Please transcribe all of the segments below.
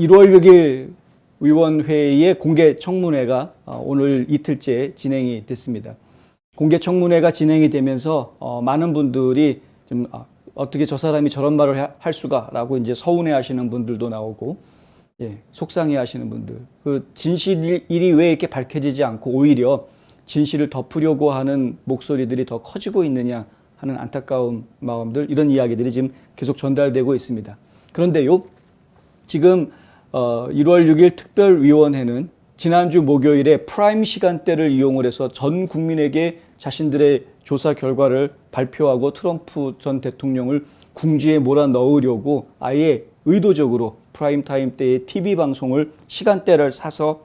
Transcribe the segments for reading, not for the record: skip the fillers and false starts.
1월 6일 의원회의의 공개 청문회가 오늘 이틀째 진행이 됐습니다. 공개 청문회가 진행이 되면서 많은 분들이 좀 어떻게 저 사람이 저런 말을 할 수가라고 이제 서운해하시는 분들도 나오고, 속상해하시는 분들, 그 진실이 왜 이렇게 밝혀지지 않고 오히려 진실을 덮으려고 하는 목소리들이 더 커지고 있느냐 하는 안타까운 마음들, 이런 이야기들이 지금 계속 전달되고 있습니다. 그런데요, 지금 1월 6일 특별위원회는 지난주 목요일에 프라임 시간대를 이용을 해서 전 국민에게 자신들의 조사 결과를 발표하고 트럼프 전 대통령을 궁지에 몰아넣으려고 아예 의도적으로 프라임 타임 때의 TV 방송을 시간대를 사서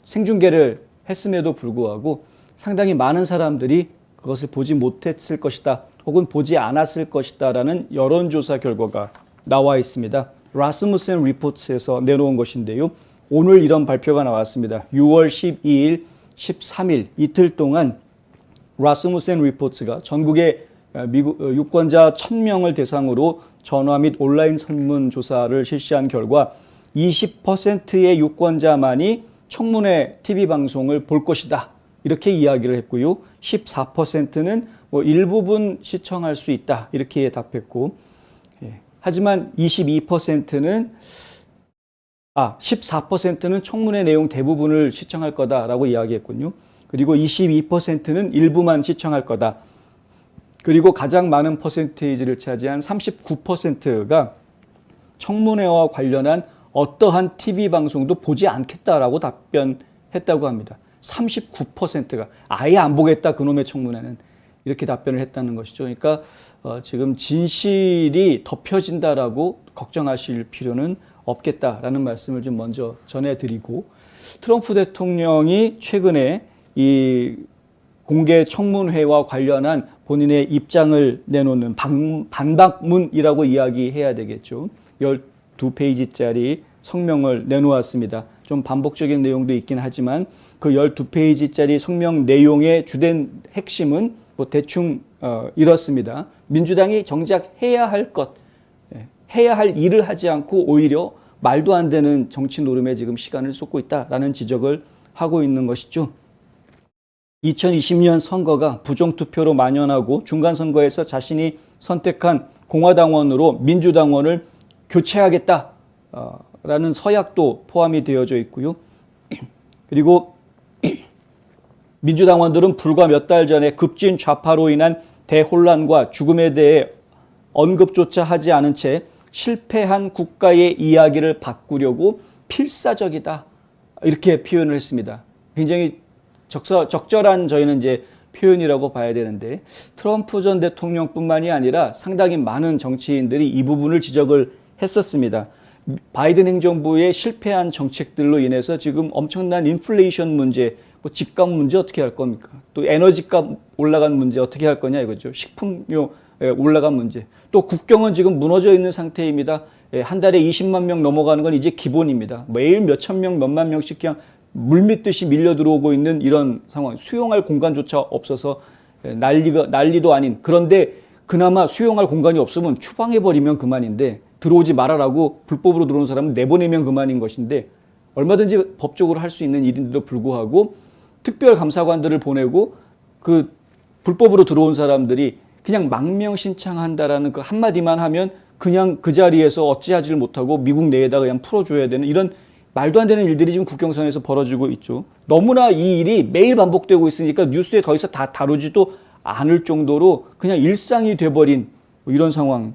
생중계를 했음에도 불구하고 상당히 많은 사람들이 그것을 보지 못했을 것이다, 혹은 보지 않았을 것이다 라는 여론조사 결과가 나와 있습니다. 라스무센 리포트에서 내놓은 것인데요. 오늘 이런 발표가 나왔습니다. 6월 12일, 13일 이틀 동안 라스무센 리포트가 전국의 미국 유권자 1000명을 대상으로 전화 및 온라인 설문조사를 실시한 결과 20%의 유권자만이 청문회 TV 방송을 볼 것이다, 이렇게 이야기를 했고요. 14%는 일부분 시청할 수 있다, 이렇게 답했고, 하지만 14%는 청문회 내용 대부분을 시청할 거다라고 이야기했군요. 그리고 22%는 일부만 시청할 거다. 그리고 가장 많은 퍼센테이지를 차지한 39%가 청문회와 관련한 어떠한 TV 방송도 보지 않겠다라고 답변했다고 합니다. 39%가 아예 안 보겠다, 그놈의 청문회는, 이렇게 답변을 했다는 것이죠. 그러니까 지금 진실이 덮여진다라고 걱정하실 필요는 없겠다라는 말씀을 좀 먼저 전해드리고, 트럼프 대통령이 최근에 이 공개 청문회와 관련한 본인의 입장을 내놓는 반박문이라고 이야기해야 되겠죠. 12페이지짜리 성명을 내놓았습니다. 좀 반복적인 내용도 있긴 하지만 그 12페이지짜리 성명 내용의 주된 핵심은 대충 이렇습니다. 민주당이 정작 해야 할 일을 하지 않고 오히려 말도 안 되는 정치 노름에 지금 시간을 쏟고 있다라는 지적을 하고 있는 것이죠. 2020년 선거가 부정투표로 만연하고 중간선거에서 자신이 선택한 공화당원으로 민주당원을 교체하겠다라는 서약도 포함이 되어져 있고요. 그리고 민주당원들은 불과 몇 달 전에 급진 좌파로 인한 대혼란과 죽음에 대해 언급조차 하지 않은 채 실패한 국가의 이야기를 바꾸려고 필사적이다, 이렇게 표현을 했습니다. 굉장히 적절한 저희는 이제 표현이라고 봐야 되는데, 트럼프 전 대통령뿐만이 아니라 상당히 많은 정치인들이 이 부분을 지적을 했었습니다. 바이든 행정부의 실패한 정책들로 인해서 지금 엄청난 인플레이션 문제, 집값 문제 어떻게 할 겁니까? 또 에너지값 올라간 문제 어떻게 할 거냐 이거죠. 식품료 올라간 문제. 또 국경은 지금 무너져 있는 상태입니다. 한 달에 20만 명 넘어가는 건 이제 기본입니다. 매일 몇천 명, 몇만 명씩 그냥 물밀듯이 밀려 들어오고 있는 이런 상황. 수용할 공간조차 없어서 난리도 아닌. 그런데 그나마 수용할 공간이 없으면 추방해버리면 그만인데, 들어오지 말아라고 불법으로 들어온 사람은 내보내면 그만인 것인데, 얼마든지 법적으로 할 수 있는 일인데도 불구하고 특별감사관들을 보내고 그 불법으로 들어온 사람들이 그냥 망명신청한다라는 그 한마디만 하면 그냥 그 자리에서 어찌하지를 못하고 미국 내에다 그냥 풀어줘야 되는, 이런 말도 안 되는 일들이 지금 국경선에서 벌어지고 있죠. 너무나 이 일이 매일 반복되고 있으니까 뉴스에 더 이상 다 다루지도 않을 정도로 그냥 일상이 돼버린 이런 상황.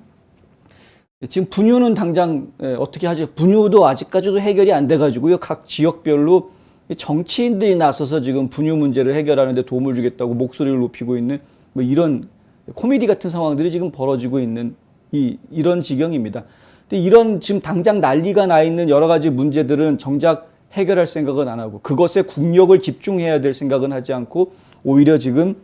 지금 분유는 당장 어떻게 하죠? 분유도 아직까지도 해결이 안 돼가지고요. 각 지역별로 정치인들이 나서서 지금 분유 문제를 해결하는데 도움을 주겠다고 목소리를 높이고 있는 이런 코미디 같은 상황들이 지금 벌어지고 있는 이런 지경입니다. 근데 이런 지금 당장 난리가 나 있는 여러 가지 문제들은 정작 해결할 생각은 안 하고, 그것에 국력을 집중해야 될 생각은 하지 않고, 오히려 지금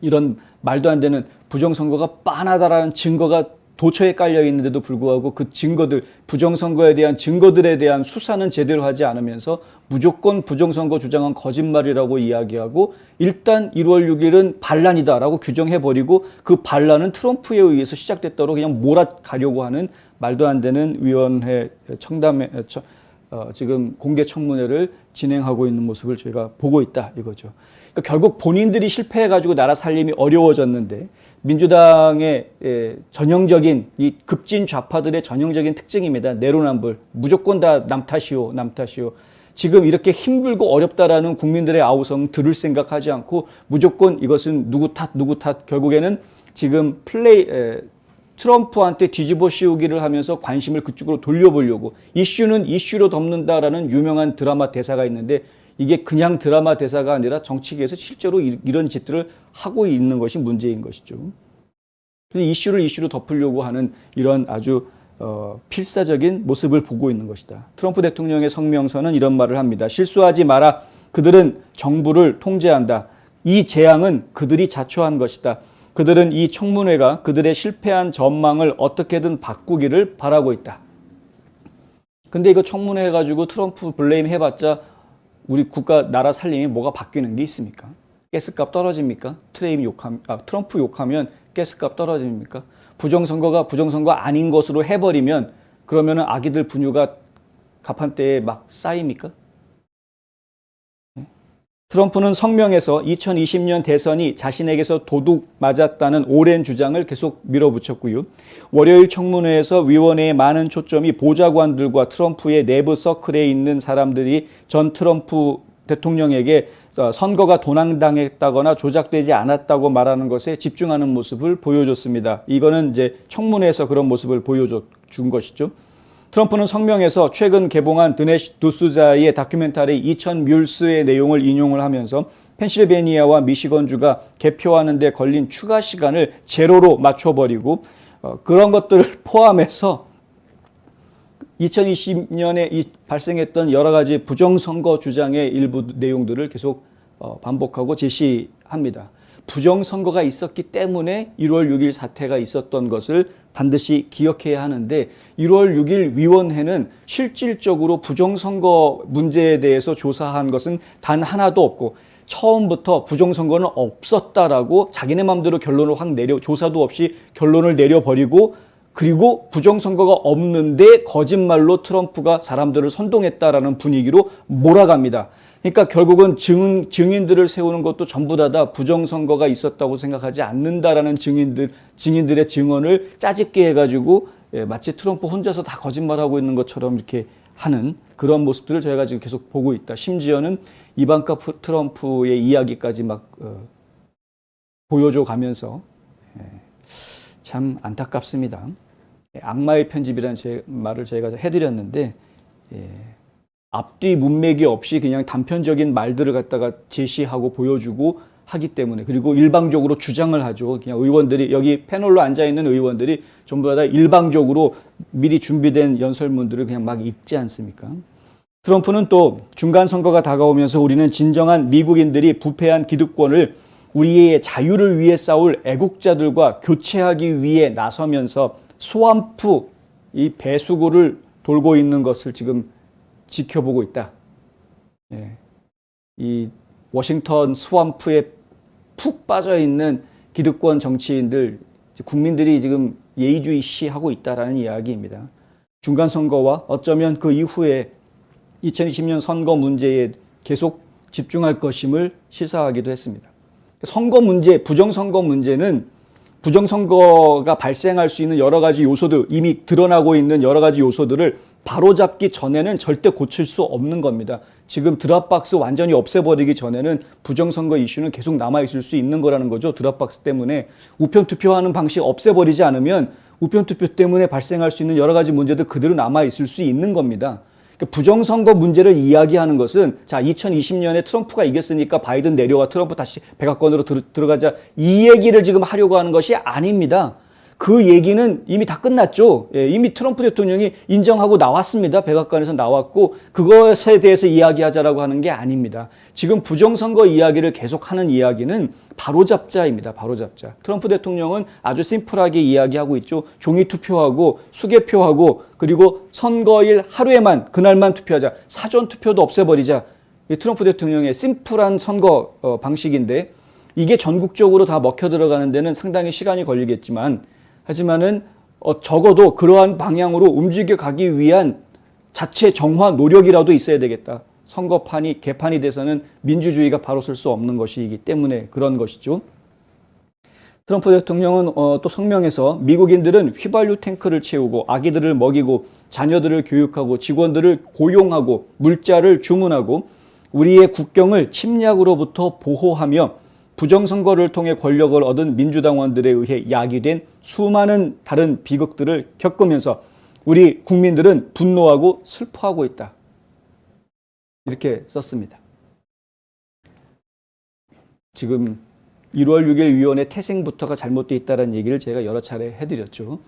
이런 말도 안 되는 부정선거가 빤하다라는 증거가 도처에 깔려 있는데도 불구하고 그 증거들, 부정선거에 대한 증거들에 대한 수사는 제대로 하지 않으면서 무조건 부정선거 주장은 거짓말이라고 이야기하고, 일단 1월 6일은 반란이다라고 규정해버리고 그 반란은 트럼프에 의해서 시작됐다고 그냥 몰아가려고 하는 말도 안 되는 위원회 청담회 지금 공개 청문회를 진행하고 있는 모습을 저희가 보고 있다 이거죠. 그러니까 결국 본인들이 실패해가지고 나라 살림이 어려워졌는데 민주당의 전형적인 이 급진 좌파들의 전형적인 특징입니다. 내로남불. 무조건 다 남 탓이요, 남 탓이요. 지금 이렇게 힘들고 어렵다라는 국민들의 아우성 들을 생각하지 않고 무조건 이것은 누구 탓 결국에는 지금 트럼프한테 뒤집어 씌우기를 하면서 관심을 그쪽으로 돌려보려고 이슈는 이슈로 덮는다라는 유명한 드라마 대사가 있는데 이게 그냥 드라마 대사가 아니라 정치계에서 실제로 이런 짓들을 하고 있는 것이 문제인 것이죠. 이슈를 이슈로 덮으려고 하는 이런 아주 필사적인 모습을 보고 있는 것이다. 트럼프 대통령의 성명서는 이런 말을 합니다. 실수하지 마라. 그들은 정부를 통제한다. 이 재앙은 그들이 자초한 것이다. 그들은 이 청문회가 그들의 실패한 전망을 어떻게든 바꾸기를 바라고 있다. 근데 이거 청문회 해가지고 트럼프 블레임 해봤자 우리 국가 나라 살림이 뭐가 바뀌는 게 있습니까? 가스값 떨어집니까? 트럼프 욕하면 가스값 떨어집니까? 부정선거가 부정선거 아닌 것으로 해버리면 그러면은 아기들 분유가 가판대에 막 쌓입니까? 트럼프는 성명에서 2020년 대선이 자신에게서 도둑 맞았다는 오랜 주장을 계속 밀어붙였고요. 월요일 청문회에서 위원회의 많은 초점이 보좌관들과 트럼프의 내부 서클에 있는 사람들이 전 트럼프 대통령에게 선거가 도난당했다거나 조작되지 않았다고 말하는 것에 집중하는 모습을 보여줬습니다. 이거는 이제 청문회에서 그런 모습을 보여준 것이죠. 트럼프는 성명에서 최근 개봉한 드네시 두수자의 다큐멘터리 2000 뮬스의 내용을 인용을 하면서 펜실베니아와 미시건주가 개표하는 데 걸린 추가 시간을 제로로 맞춰버리고 그런 것들을 포함해서 2020년에 발생했던 여러 가지 부정선거 주장의 일부 내용들을 계속 반복하고 제시합니다. 부정선거가 있었기 때문에 1월 6일 사태가 있었던 것을 반드시 기억해야 하는데 1월 6일 위원회는 실질적으로 부정선거 문제에 대해서 조사한 것은 단 하나도 없고 처음부터 부정선거는 없었다라고 자기네 마음대로 결론을 확 조사도 없이 결론을 내려버리고 그리고 부정선거가 없는데 거짓말로 트럼프가 사람들을 선동했다라는 분위기로 몰아갑니다. 그러니까 결국은 증인들을 세우는 것도 전부 다 부정선거가 있었다고 생각하지 않는다라는 증인들의 증언을 짜집게 해가지고 마치 트럼프 혼자서 다 거짓말하고 있는 것처럼 이렇게 하는 그런 모습들을 저희가 지금 계속 보고 있다. 심지어는 이방카 트럼프의 이야기까지 막 보여줘 가면서 참 안타깝습니다. 악마의 편집이라는 말을 저희가 해드렸는데 앞뒤 문맥이 없이 그냥 단편적인 말들을 갖다가 제시하고 보여주고 하기 때문에 그리고 일방적으로 주장을 하죠. 그냥 의원들이 여기 패널로 앉아있는 의원들이 전부 다 일방적으로 미리 준비된 연설문들을 그냥 막 읽지 않습니까? 트럼프는 또 중간선거가 다가오면서 우리는 진정한 미국인들이 부패한 기득권을 우리의 자유를 위해 싸울 애국자들과 교체하기 위해 나서면서 스왑프 이 배수구를 돌고 있는 것을 지금 지켜보고 있다. 이 워싱턴 스왑프에 푹 빠져있는 기득권 정치인들, 국민들이 지금 예의주의시하고 있다라는 이야기입니다. 중간선거와 어쩌면 그 이후에 2020년 선거 문제에 계속 집중할 것임을 시사하기도 했습니다. 선거 문제, 부정선거 문제는 부정선거가 발생할 수 있는 여러 가지 요소들, 이미 드러나고 있는 여러 가지 요소들을 바로잡기 전에는 절대 고칠 수 없는 겁니다. 지금 드랍박스 완전히 없애버리기 전에는 부정선거 이슈는 계속 남아있을 수 있는 거라는 거죠. 드랍박스 때문에 우편투표하는 방식 없애버리지 않으면 우편투표 때문에 발생할 수 있는 여러 가지 문제들 그대로 남아있을 수 있는 겁니다. 부정선거 문제를 이야기하는 것은 자 2020년에 트럼프가 이겼으니까 바이든 내려와 트럼프 다시 백악관으로 들어가자 이 얘기를 지금 하려고 하는 것이 아닙니다. 그 얘기는 이미 다 끝났죠. 이미 트럼프 대통령이 인정하고 나왔습니다. 백악관에서 나왔고 그것에 대해서 이야기하자라고 하는 게 아닙니다. 지금 부정선거 이야기를 계속하는 이야기는 바로잡자입니다. 바로잡자. 트럼프 대통령은 아주 심플하게 이야기하고 있죠. 종이 투표하고 수개표하고 그리고 선거일 하루에만 그날만 투표하자. 사전 투표도 없애버리자. 이 트럼프 대통령의 심플한 선거 방식인데 이게 전국적으로 다 먹혀 들어가는 데는 상당히 시간이 걸리겠지만은 적어도 그러한 방향으로 움직여 가기 위한 자체 정화 노력이라도 있어야 되겠다. 선거판이 개판이 돼서는 민주주의가 바로 설 수 없는 것이기 때문에 그런 것이죠. 트럼프 대통령은 또 성명에서 미국인들은 휘발유 탱크를 채우고 아기들을 먹이고 자녀들을 교육하고 직원들을 고용하고 물자를 주문하고 우리의 국경을 침략으로부터 보호하며 부정선거를 통해 권력을 얻은 민주당원들에 의해 야기된 수많은 다른 비극들을 겪으면서 우리 국민들은 분노하고 슬퍼하고 있다. 이렇게 썼습니다. 지금 1월 6일 위원회 태생부터가 잘못되어 있다는 얘기를 제가 여러 차례 해드렸죠.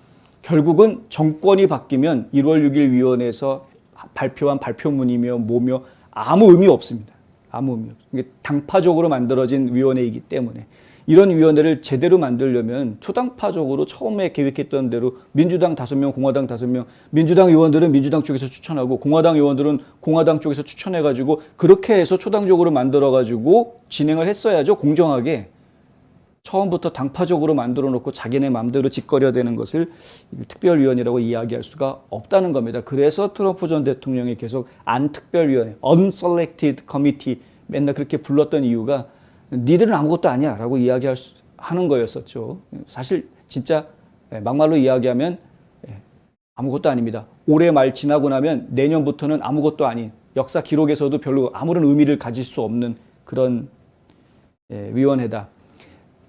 결국은 정권이 바뀌면 1월 6일 위원회에서 발표한 발표문이며 뭐며 아무 의미 없습니다. 아무 의미 없습니다. 이게 당파적으로 만들어진 위원회이기 때문에 이런 위원회를 제대로 만들려면 초당파적으로 처음에 계획했던 대로 민주당 5명, 공화당 5명, 민주당 의원들은 민주당 쪽에서 추천하고 공화당 의원들은 공화당 쪽에서 추천해가지고 그렇게 해서 초당적으로 만들어가지고 진행을 했어야죠. 공정하게. 처음부터 당파적으로 만들어 놓고 자기네 마음대로 짓거려야 되는 것을 특별위원이라고 이야기할 수가 없다는 겁니다. 그래서 트럼프 전 대통령이 계속 안특별위원회, unselected committee 맨날 그렇게 불렀던 이유가 니들은 아무것도 아니야 라고 하는 거였었죠. 사실 진짜 막말로 이야기하면 아무것도 아닙니다. 올해 말 지나고 나면 내년부터는 아무것도 아닌 역사 기록에서도 별로 아무런 의미를 가질 수 없는 그런 위원회다.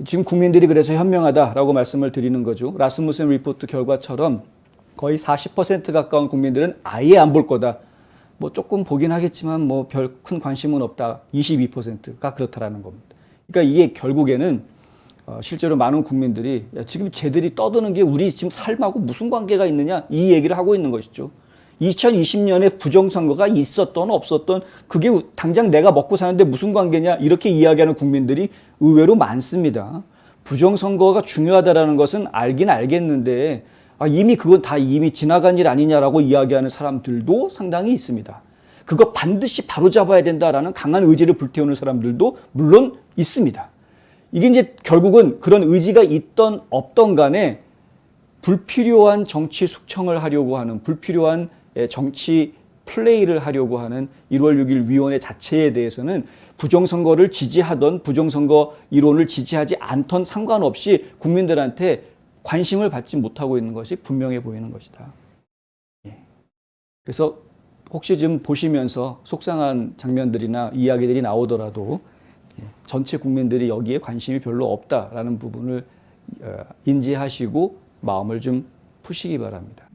지금 국민들이 그래서 현명하다라고 말씀을 드리는 거죠. 라스무센 리포트 결과처럼 거의 40% 가까운 국민들은 아예 안 볼 거다. 뭐 조금 보긴 하겠지만 뭐 별 큰 관심은 없다. 22%가 그렇다라는 겁니다. 그러니까 이게 결국에는 실제로 많은 국민들이 야, 지금 쟤들이 떠드는 게 우리 지금 삶하고 무슨 관계가 있느냐 이 얘기를 하고 있는 것이죠. 2020년에 부정선거가 있었던 없었던 그게 당장 내가 먹고 사는데 무슨 관계냐 이렇게 이야기하는 국민들이 의외로 많습니다. 부정선거가 중요하다는 것은 알긴 알겠는데 이미 그건 다 이미 지나간 일 아니냐라고 이야기하는 사람들도 상당히 있습니다. 그거 반드시 바로잡아야 된다라는 강한 의지를 불태우는 사람들도 물론 있습니다. 이게 이제 결국은 그런 의지가 있던 없던 간에 불필요한 정치 숙청을 하려고 하는 불필요한 정치 플레이를 하려고 하는 1월 6일 위원회 자체에 대해서는 부정선거를 지지하던 부정선거 이론을 지지하지 않던 상관없이 국민들한테 관심을 받지 못하고 있는 것이 분명해 보이는 것이다. 그래서 혹시 좀 보시면서 속상한 장면들이나 이야기들이 나오더라도 전체 국민들이 여기에 관심이 별로 없다라는 부분을 인지하시고 마음을 좀 푸시기 바랍니다.